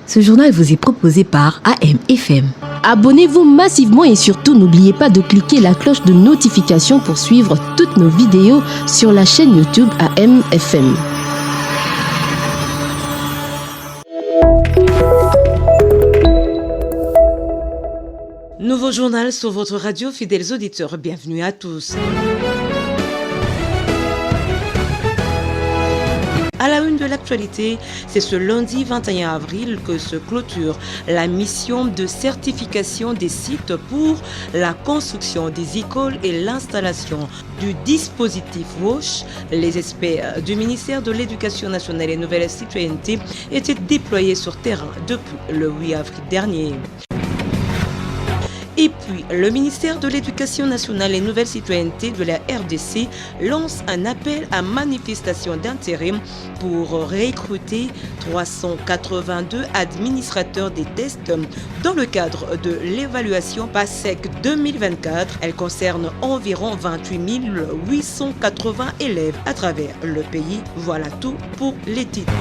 Ce journal vous est proposé par AM/FM. Abonnez-vous massivement et surtout n'oubliez pas de cliquer la cloche de notification pour suivre toutes nos vidéos sur la chaîne YouTube AM/FM. Nouveau journal sur votre radio, fidèles auditeurs, bienvenue à tous. À la une de l'actualité, c'est ce lundi 21 avril que se clôture la mission de certification des sites pour la construction des écoles et l'installation du dispositif WASH. Les experts du ministère de l'Éducation nationale et Nouvelle Citoyenneté étaient déployés sur terrain depuis le 8 avril dernier. Et puis, le ministère de l'Éducation nationale et Nouvelle Citoyenneté de la RDC lance un appel à manifestation d'intérêt pour recruter 382 administrateurs des tests dans le cadre de l'évaluation PASSEC 2024. Elle concerne environ 28 880 élèves à travers le pays. Voilà tout pour les titres.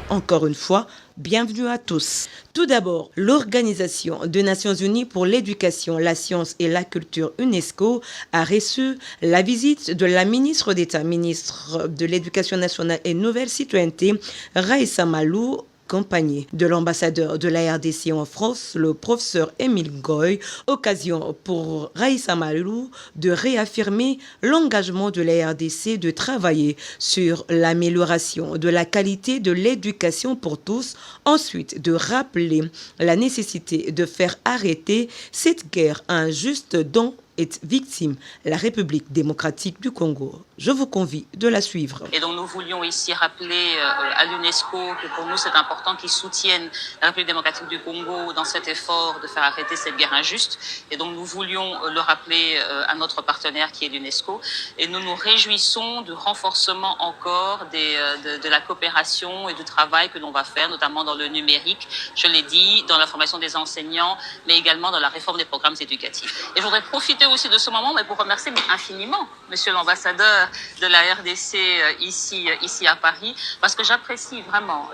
Encore une fois, bienvenue à tous. Tout d'abord, l'Organisation des Nations Unies pour l'éducation, la science et la culture UNESCO a reçu la visite de la ministre d'État, ministre de l'Éducation nationale et Nouvelle Citoyenneté, Raissa Malou, accompagné de l'ambassadeur de la RDC en France, le professeur Émile Goy, occasion pour Raissa Malou de réaffirmer l'engagement de la RDC de travailler sur l'amélioration de la qualité de l'éducation pour tous, ensuite de rappeler la nécessité de faire arrêter cette guerre injuste dont est victime la République démocratique du Congo. Je vous convie de la suivre. Et donc nous voulions ici rappeler à l'UNESCO que pour nous c'est important qu'ils soutiennent la République démocratique du Congo dans cet effort de faire arrêter cette guerre injuste. Et donc nous voulions le rappeler à notre partenaire qui est l'UNESCO. Et nous nous réjouissons du renforcement encore de la coopération et du travail que l'on va faire, notamment dans le numérique, je l'ai dit, dans la formation des enseignants, mais également dans la réforme des programmes éducatifs. Et je voudrais profiter aussi de ce moment pour remercier infiniment monsieur l'ambassadeur de la RDC ici à Paris, parce que j'apprécie vraiment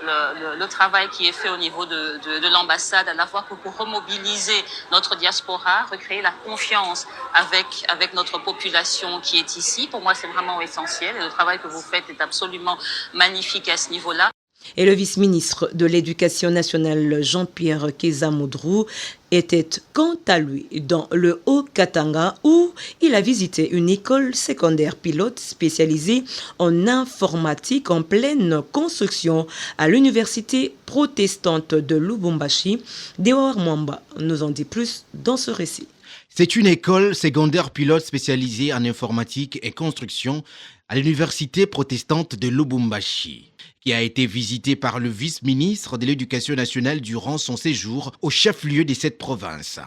le travail qui est fait au niveau de l'ambassade, à la fois pour remobiliser notre diaspora, recréer la confiance avec notre population qui est ici. Pour moi, c'est vraiment essentiel et le travail que vous faites est absolument magnifique à ce niveau-là. Et le vice-ministre de l'Éducation nationale, Jean-Pierre Kézamoudrou, était quant à lui dans le Haut-Katanga où il a visité une école secondaire pilote spécialisée en informatique en pleine construction à l'université protestante de Lubumbashi. Deor Mwamba nous en dit plus dans ce récit. C'est une école secondaire pilote spécialisée en informatique et construction à l'université protestante de Lubumbashi, qui a été visitée par le vice-ministre de l'Éducation nationale durant son séjour au chef-lieu de cette province.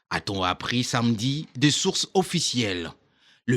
A-t-on appris samedi des sources officielles? Le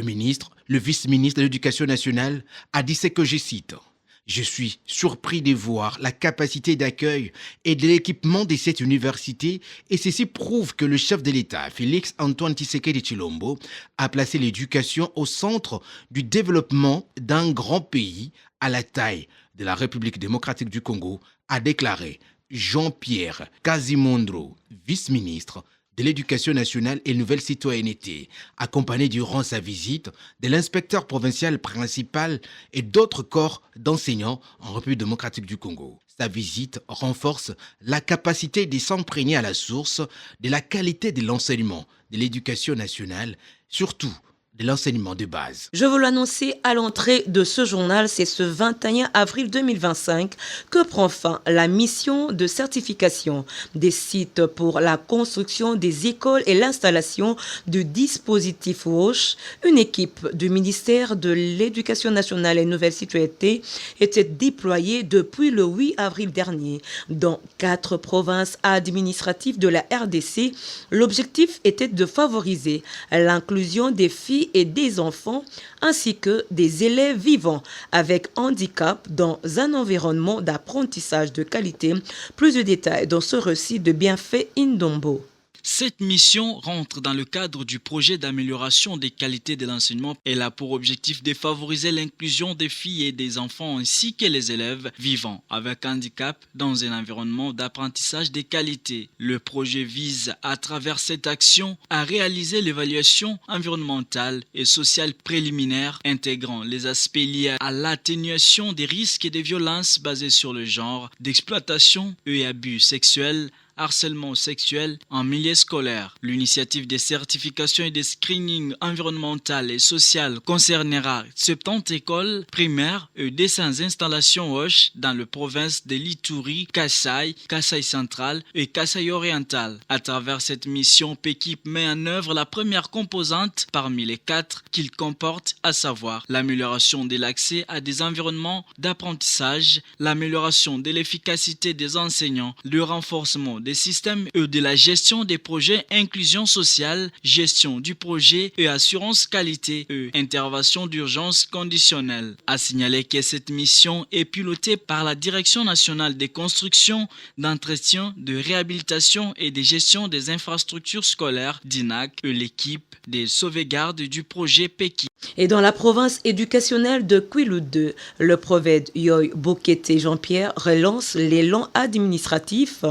vice-ministre de l'Éducation nationale a dit ce que je cite. « Je suis surpris de voir la capacité d'accueil et de l'équipement de cette université et ceci prouve que le chef de l'État, Félix Antoine Tshisekedi Tshilombo, a placé l'éducation au centre du développement d'un grand pays à la taille de la République démocratique du Congo, a déclaré Jean-Pierre Kézamoudrou, vice-ministre de l'Éducation nationale et Nouvelle Citoyenneté, accompagné durant sa visite de l'inspecteur provincial principal et d'autres corps d'enseignants en République démocratique du Congo. Sa visite renforce la capacité de s'imprégner à la source de la qualité de l'enseignement de l'Éducation nationale, surtout de l'enseignement de base. Je vous l'annoncer à l'entrée de ce journal, c'est ce 21 avril 2025 que prend fin la mission de certification des sites pour la construction des écoles et l'installation du dispositif WASH. Une équipe du ministère de l'Éducation nationale et Nouvelle Citoyenneté était déployée depuis le 8 avril dernier dans 4 provinces administratives de la RDC. L'objectif était de favoriser l'inclusion des filles et des enfants ainsi que des élèves vivant avec handicap dans un environnement d'apprentissage de qualité. Plus de détails dans ce récit de Bienfait Indombo. Cette mission rentre dans le cadre du projet d'amélioration des qualités de l'enseignement. Elle a pour objectif de favoriser l'inclusion des filles et des enfants ainsi que les élèves vivant avec handicap dans un environnement d'apprentissage de qualité. Le projet vise à travers cette action à réaliser l'évaluation environnementale et sociale préliminaire intégrant les aspects liés à l'atténuation des risques et des violences basées sur le genre, d'exploitation et abus sexuels, harcèlement sexuel en milieu scolaire. L'initiative de certification et de screening environnemental et social concernera 70 écoles primaires et 200 installations hoches dans les provinces de l'Ituri, Kasaï, Kasaï central et Kasaï oriental. À travers cette mission, PEKIP met en œuvre la première composante parmi les 4 qu'il comporte, à savoir l'amélioration de l'accès à des environnements d'apprentissage, l'amélioration de l'efficacité des enseignants, le renforcement des systèmes et de la gestion des projets inclusion sociale, gestion du projet et assurance qualité et intervention d'urgence conditionnelle. À signaler que cette mission est pilotée par la Direction nationale des constructions, d'entretien, de réhabilitation et de gestion des infrastructures scolaires (DINAC) et l'équipe des sauvegardes du projet PEKIP. Et dans la province éducationnelle de Kwilu-2, le prophète Yoy Bokete Jean-Pierre relance l'élan administratif.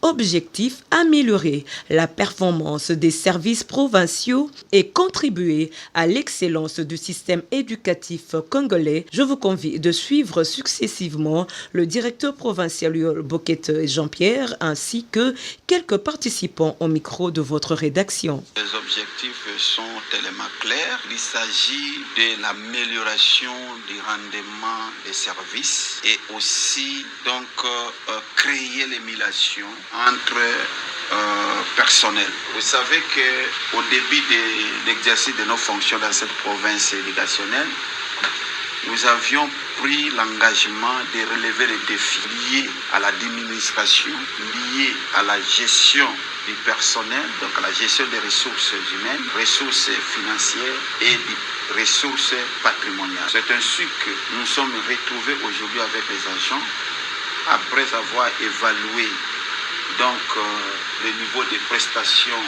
Objectif, améliorer la performance des services provinciaux et contribuer à l'excellence du système éducatif congolais. Je vous convie de suivre successivement le directeur provincial Yoy Bokete Jean-Pierre ainsi que quelques participants au micro de votre rédaction. Les objectifs sont tellement clairs. Il s'agit de l'amélioration du rendement des services et aussi donc créer l'émulation entre personnel. Vous savez qu'au début de l'exercice de nos fonctions dans cette province éducationnelle, nous avions pris l'engagement de relever les défis liés à l'administration, liés à la gestion du personnel, donc à la gestion des ressources humaines, ressources financières et des ressources patrimoniales. C'est ainsi que nous sommes retrouvés aujourd'hui avec les agents après avoir évalué donc le niveau de prestations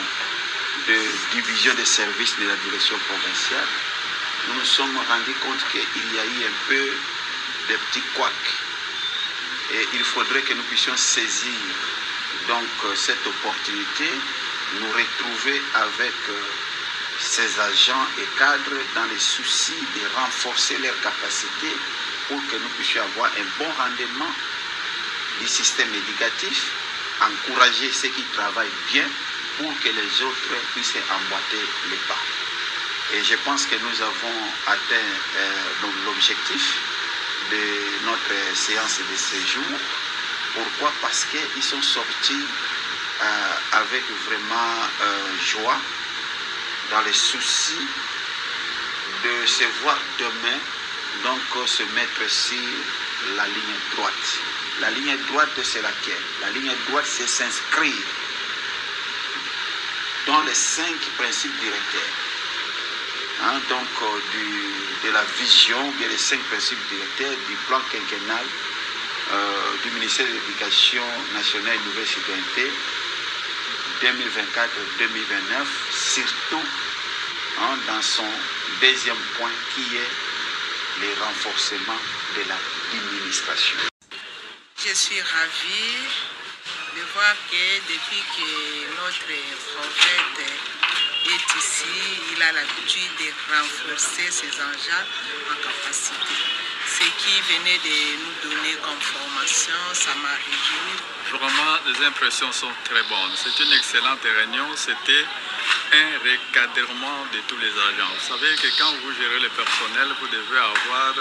de division des services de la direction provinciale. Nous nous sommes rendus compte qu'il y a eu un peu de petits couacs et il faudrait que nous puissions saisir donc cette opportunité, nous retrouver avec ces agents et cadres dans les soucis de renforcer leurs capacités pour que nous puissions avoir un bon rendement du système éducatif, encourager ceux qui travaillent bien pour que les autres puissent emboîter les pas. Et je pense que nous avons atteint l'objectif de notre séance de séjour. Pourquoi? Parce qu'ils sont sortis avec vraiment joie, dans les soucis de se voir demain, donc se mettre sur la ligne droite. La ligne droite, c'est laquelle? La ligne droite, c'est s'inscrire dans les 5 principes directeurs. De la vision, bien les 5 principes directeurs du plan quinquennal du ministère de l'Éducation nationale et nouvelle citoyenneté 2024-2029, surtout dans son deuxième point qui est le renforcement de l'administration. Je suis ravie de voir que depuis que notre prophète est ici, il a l'habitude de renforcer ses engins en capacité. Ce qui venait de nous donner comme formation, ça m'a réjoui. Vraiment, les impressions sont très bonnes. C'est une excellente réunion. C'était un recadrement de tous les agents. Vous savez que quand vous gérez le personnel, vous devez avoir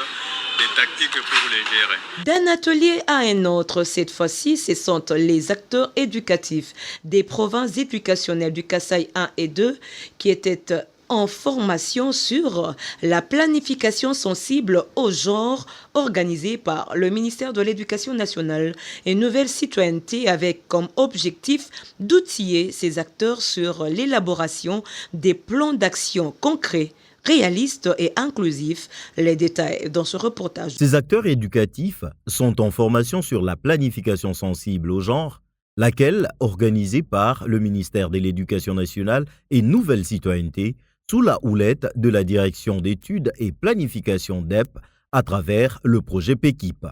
des tactiques pour les gérer. D'un atelier à un autre, cette fois-ci, ce sont les acteurs éducatifs des provinces éducationnelles du Kasaï 1 et 2 qui étaient en formation sur la planification sensible au genre organisée par le ministère de l'Éducation nationale et Nouvelle Citoyenneté avec comme objectif d'outiller ces acteurs sur l'élaboration des plans d'action concrets, réalistes et inclusifs. Les détails dans ce reportage. Ces acteurs éducatifs sont en formation sur la planification sensible au genre, laquelle, organisée par le ministère de l'Éducation nationale et Nouvelle Citoyenneté, sous la houlette de la Direction d'études et planification DEP à travers le projet PEKIP.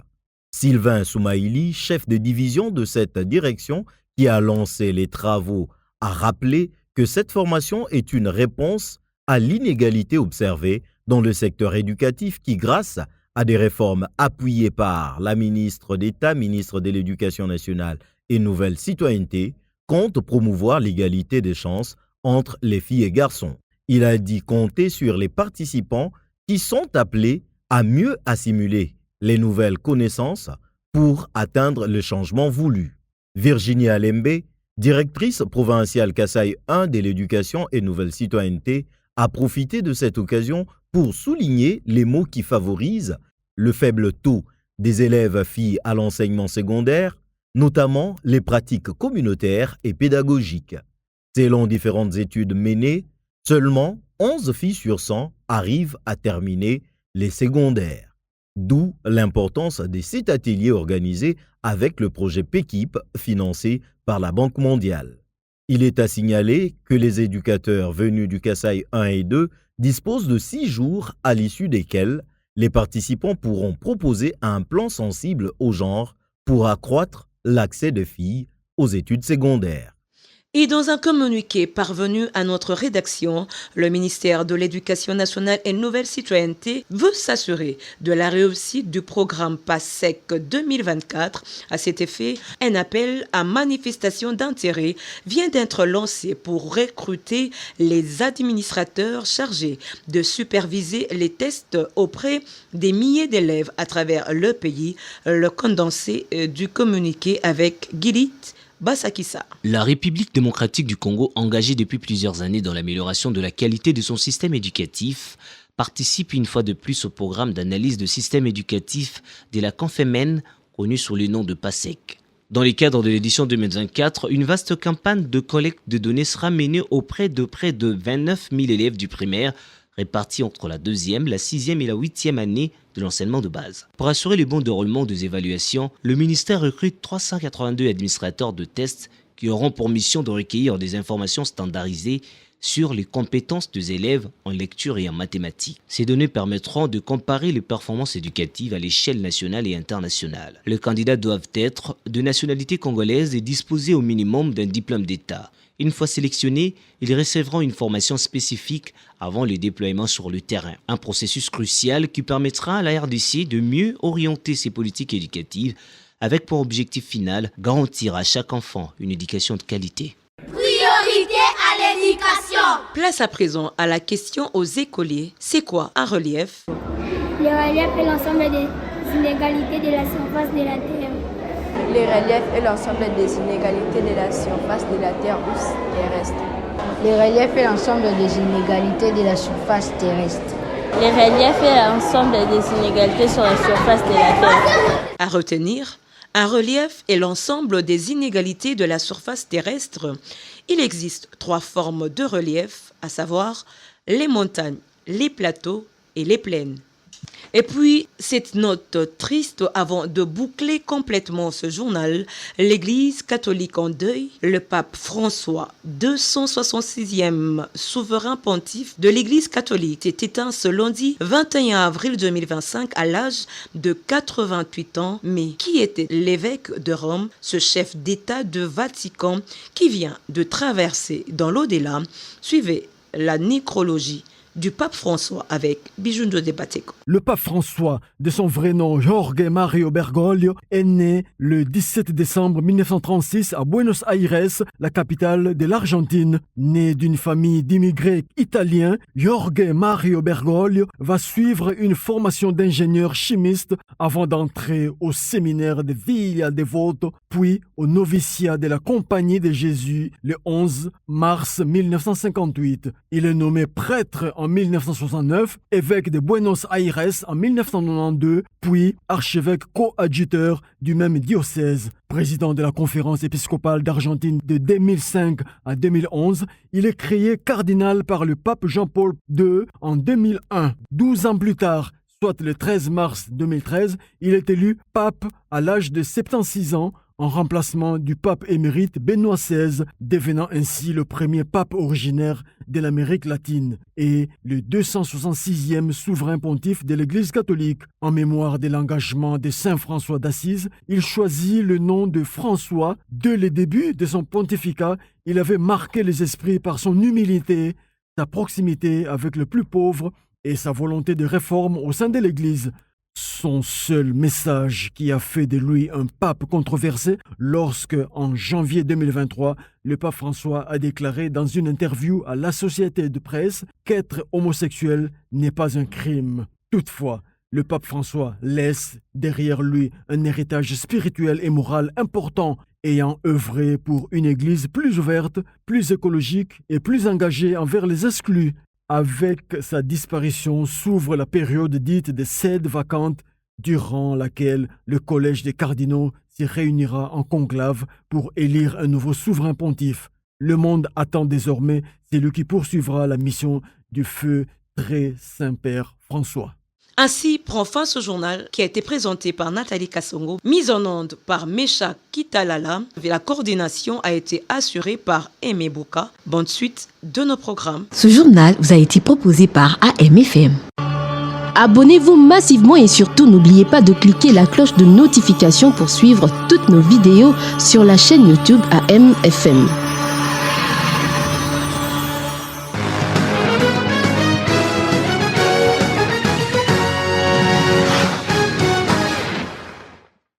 Sylvain Soumaïli, chef de division de cette direction qui a lancé les travaux, a rappelé que cette formation est une réponse à l'inégalité observée dans le secteur éducatif qui, grâce à des réformes appuyées par la ministre d'État, ministre de l'Éducation nationale et Nouvelle Citoyenneté, compte promouvoir l'égalité des chances entre les filles et garçons. Il a dit compter sur les participants qui sont appelés à mieux assimiler les nouvelles connaissances pour atteindre le changement voulu. Virginie Alembe, directrice provinciale Kasaï 1 de l'Éducation et Nouvelle Citoyenneté, a profité de cette occasion pour souligner les mots qui favorisent le faible taux des élèves filles à l'enseignement secondaire, notamment les pratiques communautaires et pédagogiques. Selon différentes études menées, seulement 11 filles sur 100 arrivent à terminer les secondaires. D'où l'importance des 7 ateliers organisés avec le projet PEKIP financé par la Banque mondiale. Il est à signaler que les éducateurs venus du Kasaï 1 et 2 disposent de 6 jours à l'issue desquels les participants pourront proposer un plan sensible au genre pour accroître l'accès des filles aux études secondaires. Et dans un communiqué parvenu à notre rédaction, le ministère de l'Éducation nationale et Nouvelle Citoyenneté veut s'assurer de la réussite du programme PASSEC 2024. À cet effet, un appel à manifestation d'intérêt vient d'être lancé pour recruter les administrateurs chargés de superviser les tests auprès des milliers d'élèves à travers le pays. Le condensé du communiqué avec Gilit Basakissa. La République démocratique du Congo, engagée depuis plusieurs années dans l'amélioration de la qualité de son système éducatif, participe une fois de plus au programme d'analyse de système éducatif de la Confémen, connu sous le nom de PASSEC. Dans le cadre de l'édition 2024, une vaste campagne de collecte de données sera menée auprès de près de 29 000 élèves du primaire, répartis entre la 2e, la 6e et la 8e année de l'enseignement de base. Pour assurer le bon déroulement des évaluations, le ministère recrute 382 administrateurs de tests qui auront pour mission de recueillir des informations standardisées sur les compétences des élèves en lecture et en mathématiques. Ces données permettront de comparer les performances éducatives à l'échelle nationale et internationale. Les candidats doivent être de nationalité congolaise et disposer au minimum d'un diplôme d'État. Une fois sélectionnés, ils recevront une formation spécifique avant le déploiement sur le terrain. Un processus crucial qui permettra à la RDC de mieux orienter ses politiques éducatives avec pour objectif final garantir à chaque enfant une éducation de qualité. Priorité à l'éducation. Place à présent à la question aux écoliers. C'est quoi un relief? Le relief est l'ensemble des inégalités de la surface de la Terre. Le relief est l'ensemble des inégalités de la surface de la Terre ou terrestre. Le relief est l'ensemble des inégalités de la surface terrestre. Le relief est l'ensemble des inégalités sur la surface de la Terre. À retenir, un relief est l'ensemble des inégalités de la surface terrestre. Il existe 3 formes de relief, à savoir les montagnes, les plateaux et les plaines. Et puis, cette note triste avant de boucler complètement ce journal, l'Église catholique en deuil, le pape François, 266e souverain pontife de l'Église catholique, est éteint ce lundi 21 avril 2025 à l'âge de 88 ans. Mais qui était l'évêque de Rome, ce chef d'État de Vatican qui vient de traverser dans l'au-delà? Suivez la nécrologie du pape François avec Bijundo de Bateco. Le pape François, de son vrai nom Jorge Mario Bergoglio, est né le 17 décembre 1936 à Buenos Aires, la capitale de l'Argentine. Né d'une famille d'immigrés italiens, Jorge Mario Bergoglio va suivre une formation d'ingénieur chimiste avant d'entrer au séminaire de Villa Devoto, puis au noviciat de la Compagnie de Jésus le 11 mars 1958. Il est nommé prêtre en 1969, évêque de Buenos Aires en 1992, puis archevêque coadjuteur du même diocèse. Président de la conférence épiscopale d'Argentine de 2005 à 2011, il est créé cardinal par le pape Jean-Paul II en 2001. 12 ans plus tard, soit le 13 mars 2013, il est élu pape à l'âge de 76 ans en remplacement du pape émérite Benoît XVI, devenant ainsi le premier pape originaire de l'Amérique latine et le 266e souverain pontife de l'Église catholique. En mémoire de l'engagement de Saint François d'Assise, il choisit le nom de François. Dès le début de son pontificat, il avait marqué les esprits par son humilité, sa proximité avec le plus pauvre et sa volonté de réforme au sein de l'Église. Son seul message qui a fait de lui un pape controversé lorsque, en janvier 2023, le pape François a déclaré dans une interview à la Société de presse qu'être homosexuel n'est pas un crime. Toutefois, le pape François laisse derrière lui un héritage spirituel et moral important, ayant œuvré pour une église plus ouverte, plus écologique et plus engagée envers les exclus. Avec sa disparition s'ouvre la période dite des sèdes vacantes, durant laquelle le collège des cardinaux s'y réunira en conclave pour élire un nouveau souverain pontife. Le monde attend désormais celui qui poursuivra la mission du feu très Saint-Père François. Ainsi prend fin ce journal qui a été présenté par Nathalie Kassongo, mise en onde par Mecha Kitalala. La coordination a été assurée par Aimé Bouka. Bonne suite de nos programmes. Ce journal vous a été proposé par AMFM. Abonnez-vous massivement et surtout n'oubliez pas de cliquer la cloche de notification pour suivre toutes nos vidéos sur la chaîne YouTube AMFM.